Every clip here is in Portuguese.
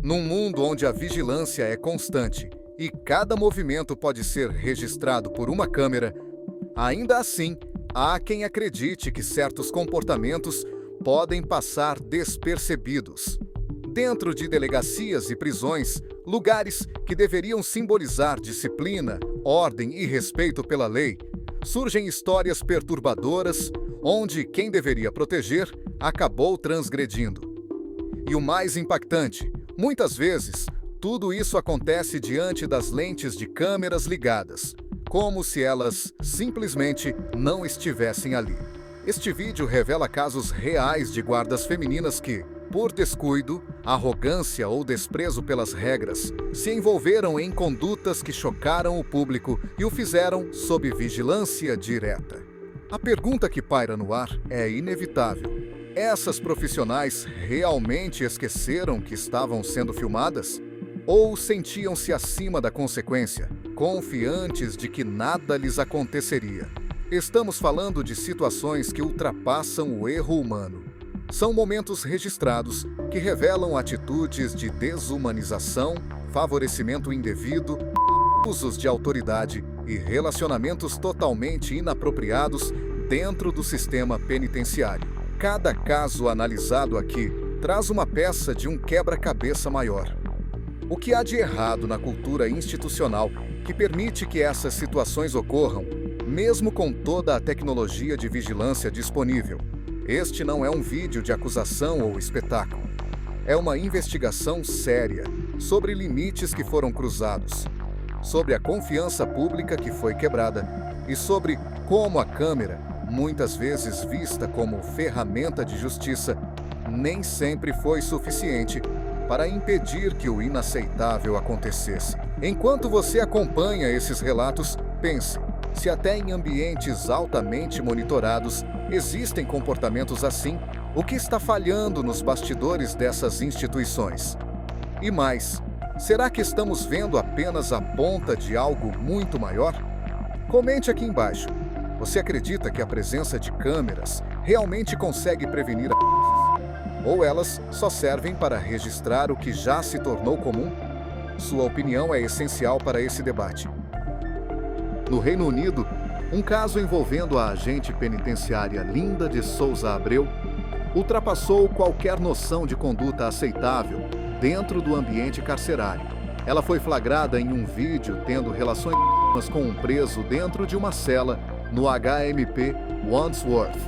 Num mundo onde a vigilância é constante e cada movimento pode ser registrado por uma câmera, ainda assim, há quem acredite que certos comportamentos podem passar despercebidos. Dentro de delegacias e prisões, lugares que deveriam simbolizar disciplina, ordem e respeito pela lei, surgem histórias perturbadoras onde quem deveria proteger acabou transgredindo. E o mais impactante, muitas vezes, tudo isso acontece diante das lentes de câmeras ligadas, como se elas simplesmente não estivessem ali. Este vídeo revela casos reais de guardas femininas que, por descuido, arrogância ou desprezo pelas regras, se envolveram em condutas que chocaram o público e o fizeram sob vigilância direta. A pergunta que paira no ar é inevitável. Essas profissionais realmente esqueceram que estavam sendo filmadas? Ou sentiam-se acima da consequência, confiantes de que nada lhes aconteceria? Estamos falando de situações que ultrapassam o erro humano. São momentos registrados que revelam atitudes de desumanização, favorecimento indevido, abusos de autoridade e relacionamentos totalmente inapropriados dentro do sistema penitenciário. Cada caso analisado aqui traz uma peça de um quebra-cabeça maior. O que há de errado na cultura institucional que permite que essas situações ocorram, mesmo com toda a tecnologia de vigilância disponível? Este não é um vídeo de acusação ou espetáculo. É uma investigação séria sobre limites que foram cruzados, sobre a confiança pública que foi quebrada e sobre como a câmera, muitas vezes vista como ferramenta de justiça, nem sempre foi suficiente para impedir que o inaceitável acontecesse. Enquanto você acompanha esses relatos, pense: se até em ambientes altamente monitorados existem comportamentos assim, o que está falhando nos bastidores dessas instituições? E mais, será que estamos vendo apenas a ponta de algo muito maior? Comente aqui embaixo. Você acredita que a presença de câmeras realmente consegue prevenir ou elas só servem para registrar o que já se tornou comum? Sua opinião é essencial para esse debate. No Reino Unido, um caso envolvendo a agente penitenciária Linda de Souza Abreu ultrapassou qualquer noção de conduta aceitável dentro do ambiente carcerário. Ela foi flagrada em um vídeo tendo relações com um preso dentro de uma cela no HMP Wandsworth,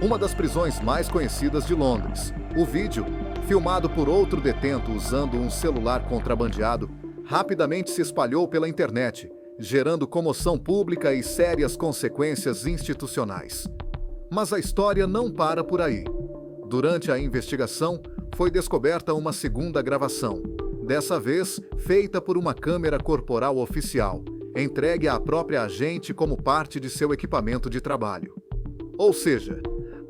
uma das prisões mais conhecidas de Londres. O vídeo, filmado por outro detento usando um celular contrabandeado, rapidamente se espalhou pela internet, gerando comoção pública e sérias consequências institucionais. Mas a história não para por aí. Durante a investigação, foi descoberta uma segunda gravação, dessa vez feita por uma câmera corporal oficial, entregue à própria agente como parte de seu equipamento de trabalho. Ou seja,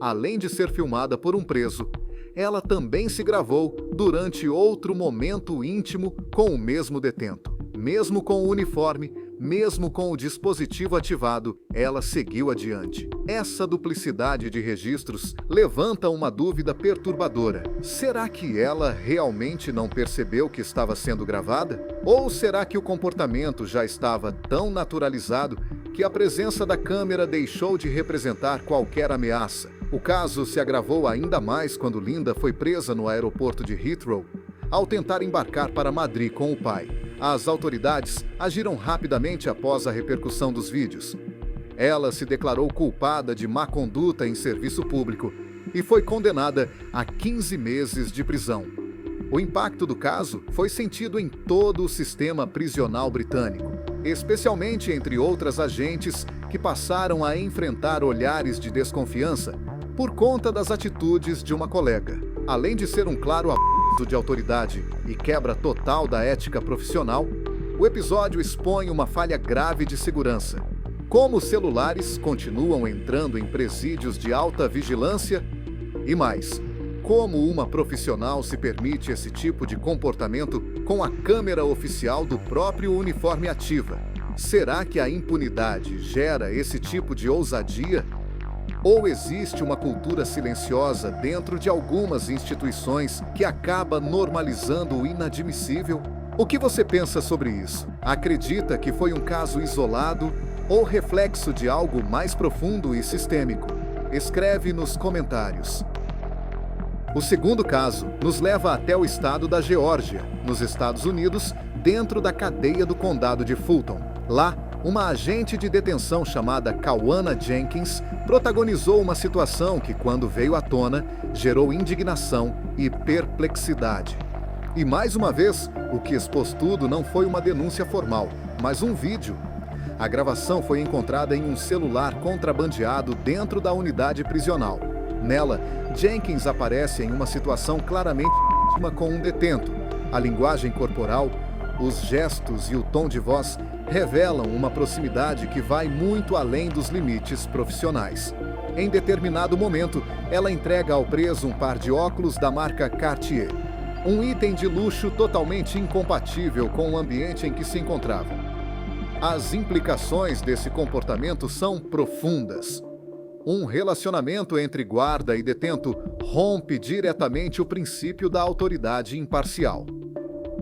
além de ser filmada por um preso, ela também se gravou durante outro momento íntimo com o mesmo detento. Mesmo com o uniforme, mesmo com o dispositivo ativado, ela seguiu adiante. Essa duplicidade de registros levanta uma dúvida perturbadora. Será que ela realmente não percebeu que estava sendo gravada? Ou será que o comportamento já estava tão naturalizado que a presença da câmera deixou de representar qualquer ameaça? O caso se agravou ainda mais quando Linda foi presa no aeroporto de Heathrow ao tentar embarcar para Madrid com o pai. As autoridades agiram rapidamente após a repercussão dos vídeos. Ela se declarou culpada de má conduta em serviço público e foi condenada a 15 meses de prisão. O impacto do caso foi sentido em todo o sistema prisional britânico, especialmente entre outras agentes que passaram a enfrentar olhares de desconfiança por conta das atitudes de uma colega. Além de ser um claro abuso de autoridade e quebra total da ética profissional, o episódio expõe uma falha grave de segurança. Como os celulares continuam entrando em presídios de alta vigilância e mais, como uma profissional se permite esse tipo de comportamento com a câmera oficial do próprio uniforme ativa? Será que a impunidade gera esse tipo de ousadia? Ou existe uma cultura silenciosa dentro de algumas instituições que acaba normalizando o inadmissível? O que você pensa sobre isso? Acredita que foi um caso isolado ou reflexo de algo mais profundo e sistêmico? Escreve nos comentários. O segundo caso nos leva até o estado da Geórgia, nos Estados Unidos, dentro da cadeia do condado de Fulton. Lá, uma agente de detenção chamada Kawana Jenkins protagonizou uma situação que, quando veio à tona, gerou indignação e perplexidade. E mais uma vez, o que expôs tudo não foi uma denúncia formal, mas um vídeo. A gravação foi encontrada em um celular contrabandeado dentro da unidade prisional. Nela, Jenkins aparece em uma situação claramente íntima com um detento. A linguagem corporal, os gestos e o tom de voz revelam uma proximidade que vai muito além dos limites profissionais. Em determinado momento, ela entrega ao preso um par de óculos da marca Cartier, um item de luxo totalmente incompatível com o ambiente em que se encontrava. As implicações desse comportamento são profundas. Um relacionamento entre guarda e detento rompe diretamente o princípio da autoridade imparcial.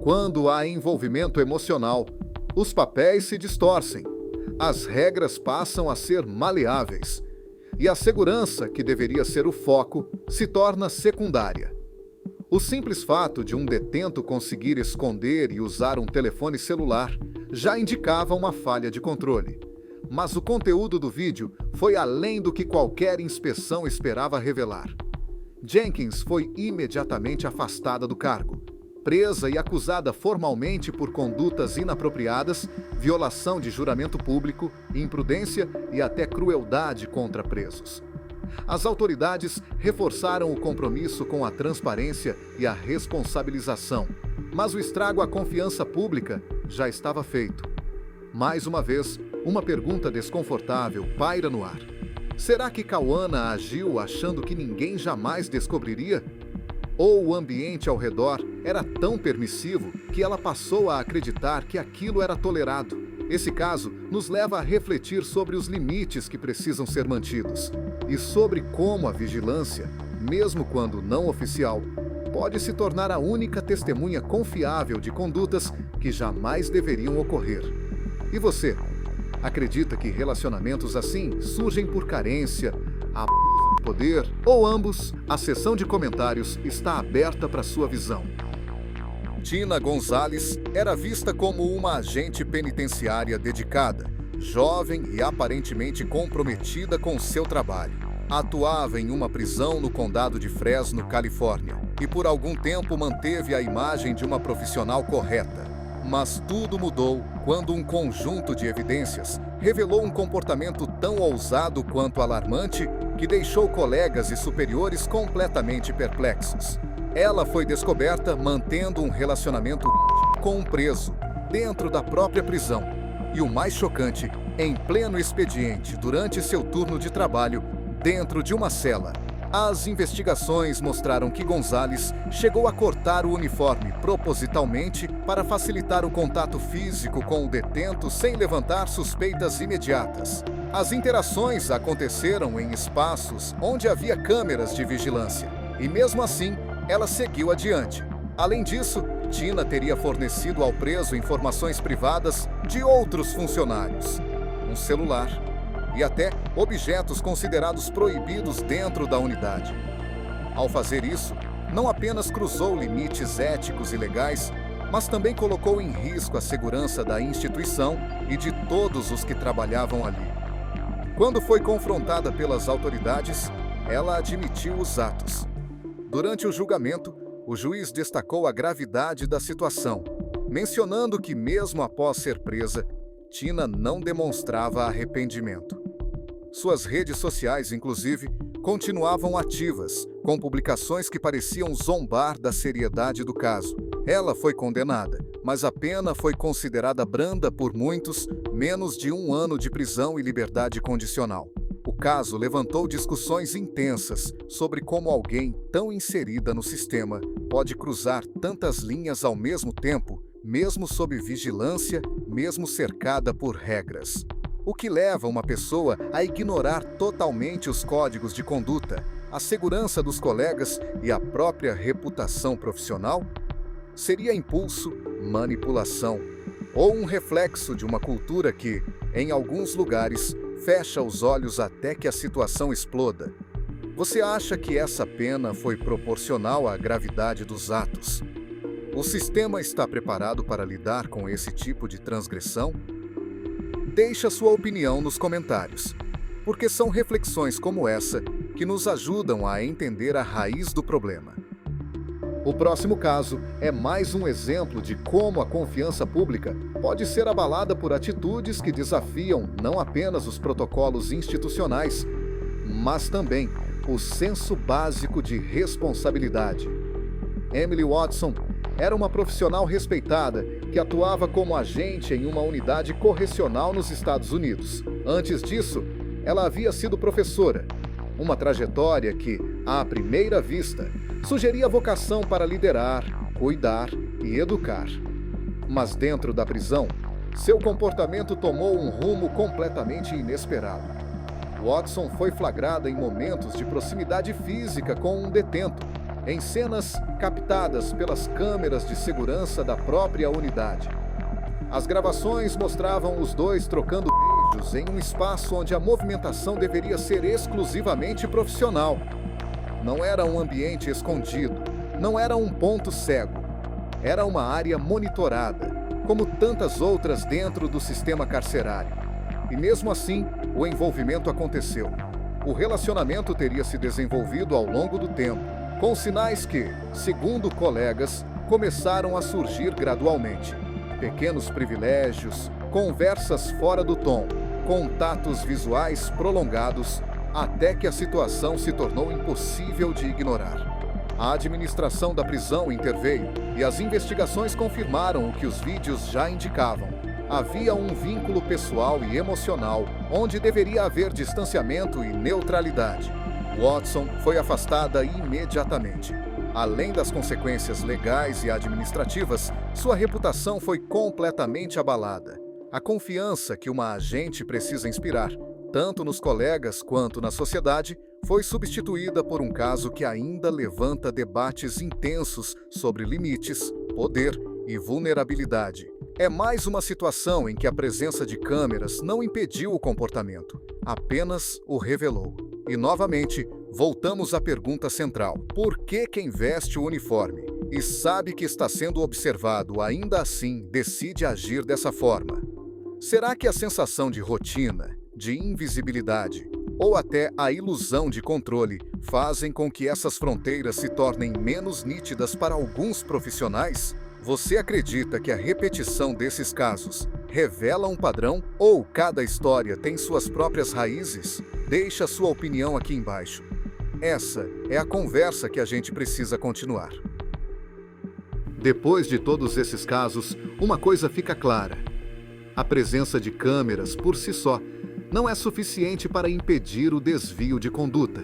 Quando há envolvimento emocional, os papéis se distorcem, as regras passam a ser maleáveis, e a segurança, que deveria ser o foco, se torna secundária. O simples fato de um detento conseguir esconder e usar um telefone celular já indicava uma falha de controle. Mas o conteúdo do vídeo foi além do que qualquer inspeção esperava revelar. Jenkins foi imediatamente afastada do cargo, presa e acusada formalmente por condutas inapropriadas, violação de juramento público, imprudência e até crueldade contra presos. As autoridades reforçaram o compromisso com a transparência e a responsabilização, mas o estrago à confiança pública já estava feito. Mais uma vez, uma pergunta desconfortável paira no ar. Será que Kawana agiu achando que ninguém jamais descobriria? Ou o ambiente ao redor era tão permissivo que ela passou a acreditar que aquilo era tolerado? Esse caso nos leva a refletir sobre os limites que precisam ser mantidos e sobre como a vigilância, mesmo quando não oficial, pode se tornar a única testemunha confiável de condutas que jamais deveriam ocorrer. E você? Acredita que relacionamentos assim surgem por carência, abuso de poder ou ambos? A seção de comentários está aberta para sua visão. Tina Gonzalez era vista como uma agente penitenciária dedicada, jovem e aparentemente comprometida com seu trabalho. Atuava em uma prisão no condado de Fresno, Califórnia, e por algum tempo manteve a imagem de uma profissional correta. Mas tudo mudou quando um conjunto de evidências revelou um comportamento tão ousado quanto alarmante que deixou colegas e superiores completamente perplexos. Ela foi descoberta mantendo um relacionamento com um preso, dentro da própria prisão. E o mais chocante, em pleno expediente, durante seu turno de trabalho, dentro de uma cela. As investigações mostraram que Gonzalez chegou a cortar o uniforme propositalmente para facilitar o contato físico com o detento sem levantar suspeitas imediatas. As interações aconteceram em espaços onde havia câmeras de vigilância, e mesmo assim, ela seguiu adiante. Além disso, Tina teria fornecido ao preso informações privadas de outros funcionários, um celular e até objetos considerados proibidos dentro da unidade. Ao fazer isso, não apenas cruzou limites éticos e legais, mas também colocou em risco a segurança da instituição e de todos os que trabalhavam ali. Quando foi confrontada pelas autoridades, ela admitiu os atos. Durante o julgamento, o juiz destacou a gravidade da situação, mencionando que, mesmo após ser presa, Tina não demonstrava arrependimento. Suas redes sociais, inclusive, continuavam ativas, com publicações que pareciam zombar da seriedade do caso. Ela foi condenada, mas a pena foi considerada branda por muitos, menos de 1 ano de prisão e liberdade condicional. O caso levantou discussões intensas sobre como alguém tão inserida no sistema pode cruzar tantas linhas ao mesmo tempo, mesmo sob vigilância, mesmo cercada por regras. o que leva uma pessoa a ignorar totalmente os códigos de conduta, a segurança dos colegas e a própria reputação profissional? Seria impulso, manipulação ou um reflexo de uma cultura que, em alguns lugares, fecha os olhos até que a situação exploda? Você acha que essa pena foi proporcional à gravidade dos atos? O sistema está preparado para lidar com esse tipo de transgressão? Deixe a sua opinião nos comentários, porque são reflexões como essa que nos ajudam a entender a raiz do problema. O próximo caso é mais um exemplo de como a confiança pública pode ser abalada por atitudes que desafiam não apenas os protocolos institucionais, mas também o senso básico de responsabilidade. Emily Watson era uma profissional respeitada que atuava como agente em uma unidade correcional nos Estados Unidos. Antes disso, ela havia sido professora, uma trajetória que, à primeira vista, sugeria vocação para liderar, cuidar e educar. Mas dentro da prisão, seu comportamento tomou um rumo completamente inesperado. Watson foi flagrada em momentos de proximidade física com um detento, em cenas captadas pelas câmeras de segurança da própria unidade. As gravações mostravam os dois trocando beijos em um espaço onde a movimentação deveria ser exclusivamente profissional. Não era um ambiente escondido, não era um ponto cego. Era uma área monitorada, como tantas outras dentro do sistema carcerário. E mesmo assim, o envolvimento aconteceu. O relacionamento teria se desenvolvido ao longo do tempo, com sinais que, segundo colegas, começaram a surgir gradualmente. Pequenos privilégios, conversas fora do tom, contatos visuais prolongados, até que a situação se tornou impossível de ignorar. A administração da prisão interveio e as investigações confirmaram o que os vídeos já indicavam. Havia um vínculo pessoal e emocional onde deveria haver distanciamento e neutralidade. Watson foi afastada imediatamente. Além das consequências legais e administrativas, sua reputação foi completamente abalada. A confiança que uma agente precisa inspirar, tanto nos colegas quanto na sociedade, foi substituída por um caso que ainda levanta debates intensos sobre limites, poder e vulnerabilidade. É mais uma situação em que a presença de câmeras não impediu o comportamento, apenas o revelou. E novamente, voltamos à pergunta central: por que quem veste o uniforme e sabe que está sendo observado ainda assim decide agir dessa forma? Será que a sensação de rotina, de invisibilidade ou até a ilusão de controle fazem com que essas fronteiras se tornem menos nítidas para alguns profissionais? Você acredita que a repetição desses casos revela um padrão ou cada história tem suas próprias raízes? Deixe a sua opinião aqui embaixo. Essa é a conversa que a gente precisa continuar. Depois de todos esses casos, uma coisa fica clara: a presença de câmeras por si só não é suficiente para impedir o desvio de conduta.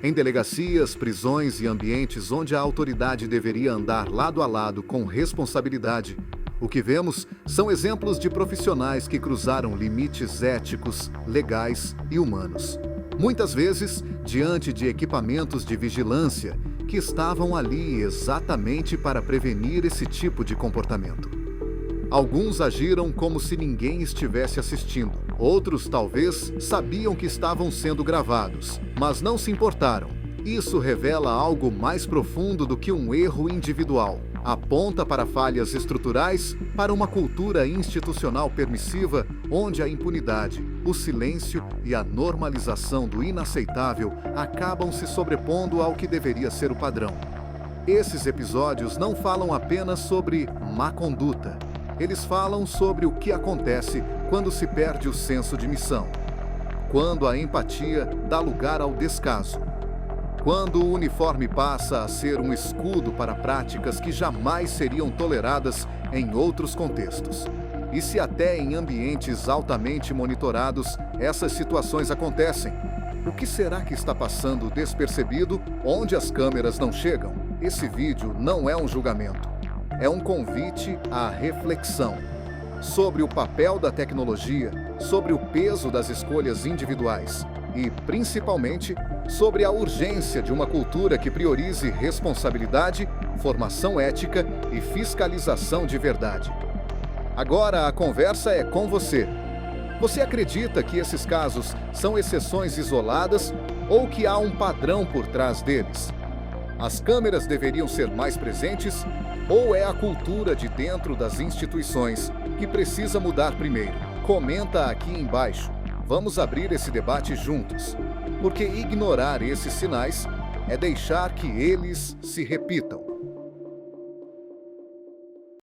Em delegacias, prisões e ambientes onde a autoridade deveria andar lado a lado com responsabilidade, o que vemos são exemplos de profissionais que cruzaram limites éticos, legais e humanos. Muitas vezes, diante de equipamentos de vigilância que estavam ali exatamente para prevenir esse tipo de comportamento. Alguns agiram como se ninguém estivesse assistindo. Outros, talvez, sabiam que estavam sendo gravados, mas não se importaram. Isso revela algo mais profundo do que um erro individual. Aponta para falhas estruturais, para uma cultura institucional permissiva, onde a impunidade, o silêncio e a normalização do inaceitável acabam se sobrepondo ao que deveria ser o padrão. Esses episódios não falam apenas sobre má conduta. Eles falam sobre o que acontece quando se perde o senso de missão, quando a empatia dá lugar ao descaso, quando o uniforme passa a ser um escudo para práticas que jamais seriam toleradas em outros contextos. E se até em ambientes altamente monitorados essas situações acontecem, o que será que está passando despercebido onde as câmeras não chegam? Esse vídeo não é um julgamento. É um convite à reflexão sobre o papel da tecnologia, sobre o peso das escolhas individuais e, principalmente, sobre a urgência de uma cultura que priorize responsabilidade, formação ética e fiscalização de verdade. Agora a conversa é com você. Você acredita que esses casos são exceções isoladas ou que há um padrão por trás deles? As câmeras deveriam ser mais presentes ou é a cultura de dentro das instituições que precisa mudar primeiro? Comenta aqui embaixo. Vamos abrir esse debate juntos, porque ignorar esses sinais é deixar que eles se repitam.